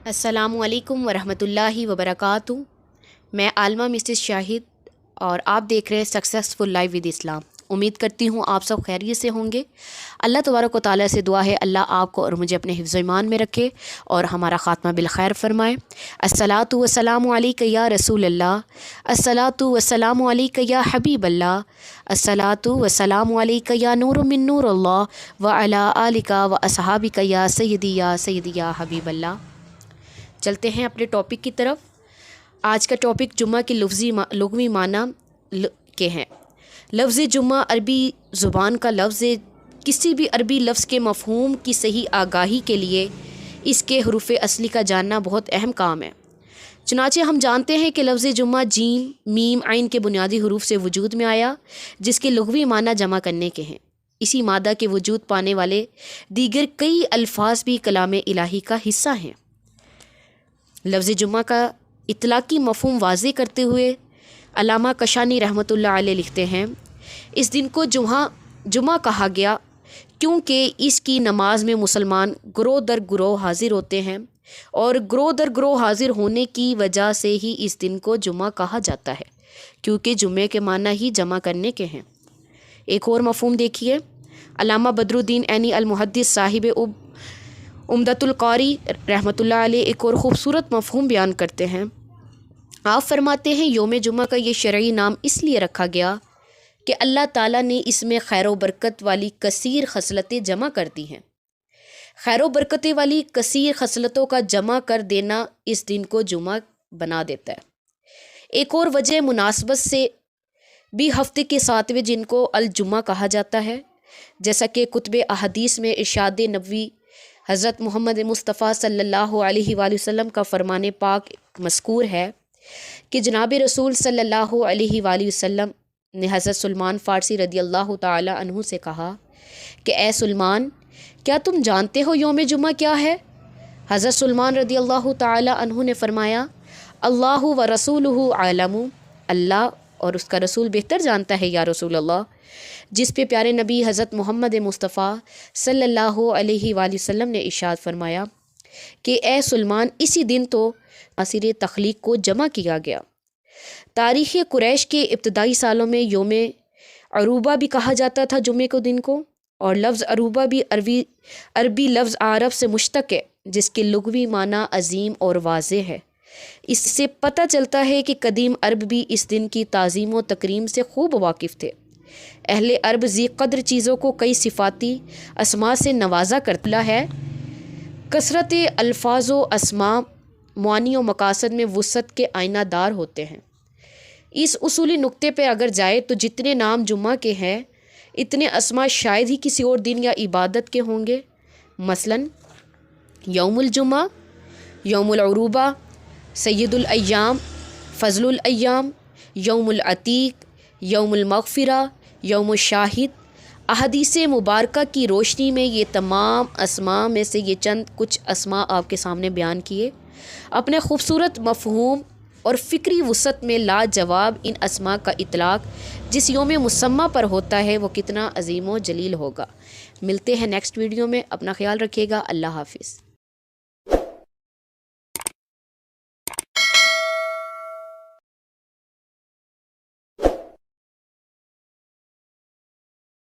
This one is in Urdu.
السلام علیکم ورحمۃ اللہ وبرکاتہ۔ میں عالمہ مسز شاہد اور آپ دیکھ رہے ہیں سکسیزفل لائف ود اسلام۔ امید کرتی ہوں آپ سب خیریت سے ہوں گے۔ اللہ تبارک و تعالیٰ سے دعا ہے اللہ آپ کو اور مجھے اپنے حفظ و ایمان میں رکھے اور ہمارا خاتمہ بالخیر فرمائے۔ الصلاۃ والسلام علیک یا رسول اللہ، الصلاۃ والسلام علیک یا حبیب اللہ، الصلاۃ والسلام علیک یا نور من نور اللہ وعلی آلک و اصحابک یا سیدی یا حبیب اللہ۔ چلتے ہیں اپنے ٹاپک کی طرف۔ آج کا ٹاپک جمعہ کے لغوی معنی کے ہیں۔ لفظ جمعہ عربی زبان کا لفظ ہے۔ کسی بھی عربی لفظ کے مفہوم کی صحیح آگاہی کے لیے اس کے حروف اصلی کا جاننا بہت اہم کام ہے۔ چنانچہ ہم جانتے ہیں کہ لفظ جمعہ جیم، میم، عین کے بنیادی حروف سے وجود میں آیا، جس کے لغوی معنی جمع کرنے کے ہیں۔ اسی مادہ کے وجود پانے والے دیگر کئی الفاظ بھی کلام الہی کا حصہ ہیں۔ لفظ جمعہ کا اطلاقی مفہوم واضح کرتے ہوئے علامہ کشانی رحمۃ اللہ علیہ لکھتے ہیں، اس دن کو جمعہ کہا گیا کیونکہ اس کی نماز میں مسلمان گروہ در گروہ حاضر ہوتے ہیں، اور گروہ در گروہ حاضر ہونے کی وجہ سے ہی اس دن کو جمعہ کہا جاتا ہے، کیونکہ جمعے کے معنی ہی جمع کرنے کے ہیں۔ ایک اور مفہوم دیکھیے، علامہ بدر الدین عینی المحدث صاحب عمدۃ القاری رحمۃ اللہ علیہ ایک اور خوبصورت مفہوم بیان کرتے ہیں۔ آپ فرماتے ہیں یوم جمعہ کا یہ شرعی نام اس لیے رکھا گیا کہ اللہ تعالیٰ نے اس میں خیر و برکت والی کثیر خصلتیں جمع کر دی ہیں۔ خیر و برکتیں والی کثیر خصلتوں کا جمع کر دینا اس دن کو جمعہ بنا دیتا ہے۔ ایک اور وجہ مناسبت سے بھی ہفتے کے 7ویں دن کو الجمعہ کہا جاتا ہے، جیسا کہ کتب احادیث میں ارشاد نبوی حضرت محمد مصطفیٰ صلی اللہ علیہ وآلہ وسلم کا فرمان پاک مذکور ہے کہ جناب رسول صلی اللہ علیہ وآلہ وسلم نے حضرت سلمان فارسی رضی اللہ تعالی عنہ سے کہا کہ اے سلمان، کیا تم جانتے ہو یوم جمعہ کیا ہے؟ حضرت سلمان رضی اللہ تعالی عنہ نے فرمایا، اللہ و رسولہ عالم، اللہ اور اس کا رسول بہتر جانتا ہے یا رسول اللہ۔ جس پہ پیارے نبی حضرت محمد مصطفیٰ صلی اللہ علیہ وآلہ وسلم نے ارشاد فرمایا کہ اے سلمان، اسی دن تو عناصر تخلیق کو جمع کیا گیا۔ تاریخ قریش کے ابتدائی سالوں میں یوم عروبہ بھی کہا جاتا تھا جمعے کو دن کو، اور لفظ عروبہ بھی عربی لفظ عرب سے مشتق ہے، جس کے لغوی معنی عظیم اور واضح ہے۔ اس سے پتہ چلتا ہے کہ قدیم عرب بھی اس دن کی تعظیم و تکریم سے خوب واقف تھے۔ اہل عرب ذی قدر چیزوں کو کئی صفاتی اسماء سے نوازا کرتا ہے۔ کثرت الفاظ و اسماء معانی و مقاصد میں وسعت کے آئینہ دار ہوتے ہیں۔ اس اصولی نقطے پہ اگر جائے تو جتنے نام جمعہ کے ہیں اتنے اسماء شاید ہی کسی اور دن یا عبادت کے ہوں گے۔ مثلاً یوم الجمعہ، یوم العروبہ، سید الایام، فضل الایام، یوم العتیق، یوم المغفرہ، یوم الشاہد۔ احادیث مبارکہ کی روشنی میں یہ تمام اسماء میں سے یہ چند کچھ اسماء آپ کے سامنے بیان کیے۔ اپنے خوبصورت مفہوم اور فکری وسعت میں لاجواب ان اسماء کا اطلاق جس یوم مسمى پر ہوتا ہے وہ کتنا عظیم و جلیل ہوگا۔ ملتے ہیں نیکسٹ ویڈیو میں، اپنا خیال رکھیے گا، اللہ حافظ۔